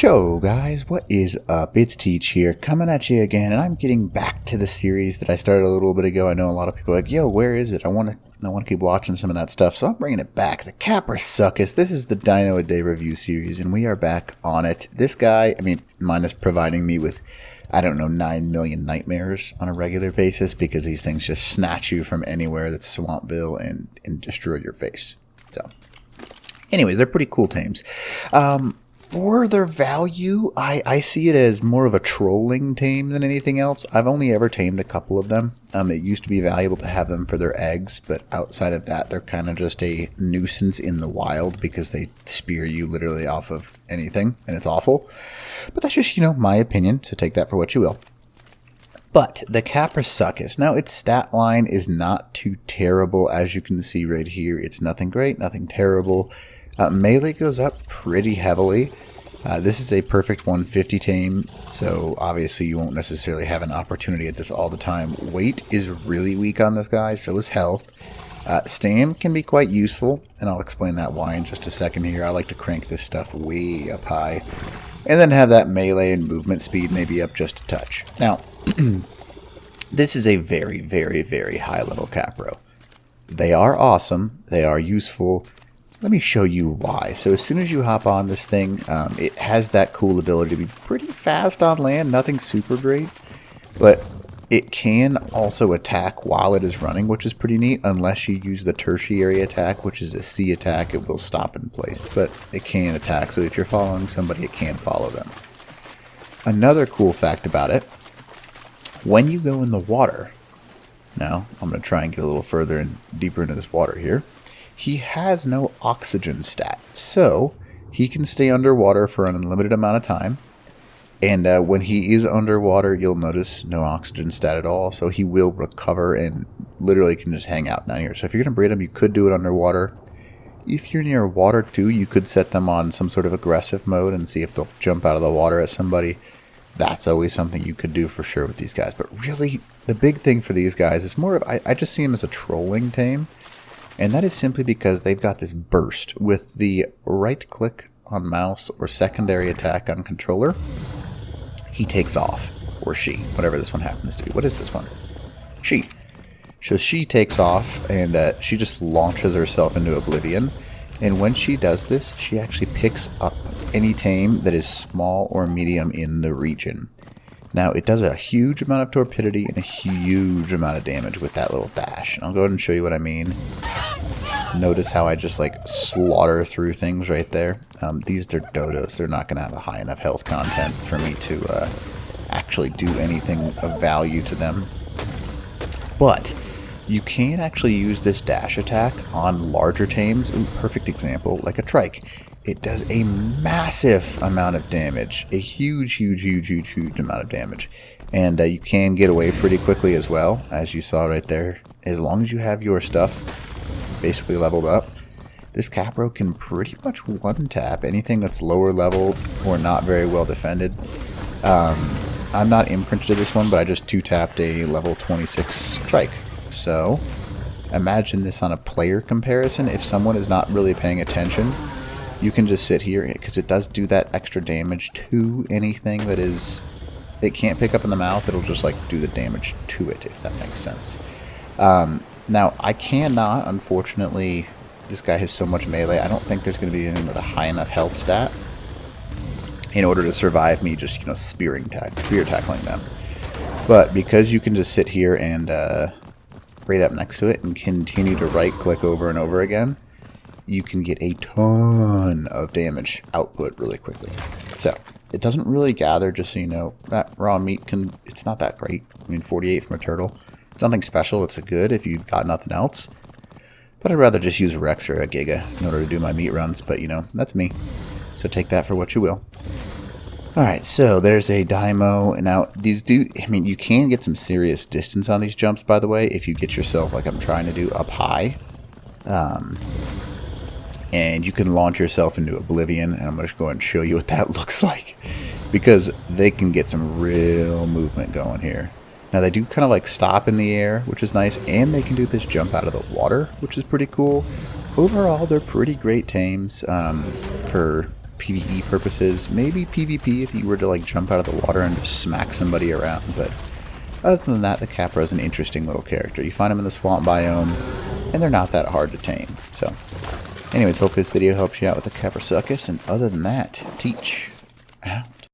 Yo guys, what is up? It's Teach here, coming at you again, and I'm getting back to the series that I started a little bit ago. I know a lot of people are like, yo, where is it? I want to keep watching some of that stuff, so I'm bringing it back. The Kaprosuchus. This is the Dino a Day review series, and we are back on it. This guy, minus providing me with, 9 million nightmares on a regular basis, because these things just snatch you from anywhere that's Swampville and destroy your face. So, anyways, they're pretty cool tames. For their value, I see it as more of a trolling tame than anything else. I've only ever tamed a couple of them. It used to be valuable to have them for their eggs, but outside of that, they're kind of just a nuisance in the wild because they spear you literally off of anything, and it's awful. But that's just, my opinion, so take that for what you will. But the Kaprosuchus, now its stat line is not too terrible, as you can see right here. It's nothing great, nothing terrible. Melee goes up pretty heavily. This is a perfect 150 tame, so obviously you won't necessarily have an opportunity at this all the time. Weight is really weak on this guy, so is health. Stam can be quite useful, and I'll explain that why in just a second here. I like to crank this stuff way up high, and then have that melee and movement speed maybe up just a touch. Now, this is a very, very, very high level Capro. They are awesome, they are useful. Let me show you why. So as soon as you hop on this thing, it has that cool ability to be pretty fast on land, nothing super great, but it can also attack while it is running, which is pretty neat, unless you use the tertiary attack, which is a C attack. It will stop in place, but it can attack, so if you're following somebody, it can follow them. Another cool fact about it, when you go in the water, now I'm going to try and get a little further and deeper into this water here, he has no oxygen stat, so he can stay underwater for an unlimited amount of time, and when he is underwater, you'll notice no oxygen stat at all, so he will recover and literally can just hang out down here. So if you're going to breed him, you could do it underwater. If you're near water too, you could set them on some sort of aggressive mode and see if they'll jump out of the water at somebody. That's always something you could do for sure with these guys, but really, the big thing for these guys is more of, I just see him as a trolling tame. And that is simply because they've got this burst with the right click on mouse or secondary attack on controller. He takes off, or she, whatever this one happens to be. What is this one? She. So she takes off and she just launches herself into oblivion. And when she does this, she actually picks up any tame that is small or medium in the region. Now, it does a huge amount of torpidity and a huge amount of damage with that little dash. And I'll go ahead and show you what I mean. Notice how I just slaughter through things right there. These are dodos. They're not going to have a high enough health content for me to actually do anything of value to them. But you can actually use this dash attack on larger tames. Ooh, perfect example, like a trike. It does a massive amount of damage. A huge, huge, huge, huge, huge amount of damage. And you can get away pretty quickly as well, as you saw right there. As long as you have your stuff basically leveled up, this Capro can pretty much one-tap anything that's lower level or not very well defended. I'm not imprinted to this one, but I just 2-tapped a level 26 trike. So, imagine this on a player comparison. If someone is not really paying attention, you can just sit here, because it does do that extra damage to anything that is, it can't pick up in the mouth, it'll just do the damage to it, if that makes sense. Now, I cannot, unfortunately, this guy has so much melee, I don't think there's going to be anything with a high enough health stat in order to survive me just, spear tackling them. But because you can just sit here and right up next to it and continue to right click over and over again, you can get a ton of damage output really quickly. So, it doesn't really gather, just so you know. That raw meat it's not that great. 48 from a turtle. It's nothing special, it's a good if you've got nothing else. But I'd rather just use a Rex or a Giga in order to do my meat runs, but that's me. So take that for what you will. Alright, so there's a Dino. Now, these you can get some serious distance on these jumps, by the way, if you get yourself, like I'm trying to do, up high. And you can launch yourself into oblivion, and I'm going to go ahead and show you what that looks like, because they can get some real movement going here. Now they do kind of stop in the air, which is nice, and they can do this jump out of the water, which is pretty cool. Overall, they're pretty great tames for PvE purposes, maybe PvP if you were to like jump out of the water and just smack somebody around, but other than that, the Capra is an interesting little character. You find them in the swamp biome, and they're not that hard to tame. So, anyways, hopefully this video helps you out with the Kaprosuchus, and other than that, teach out.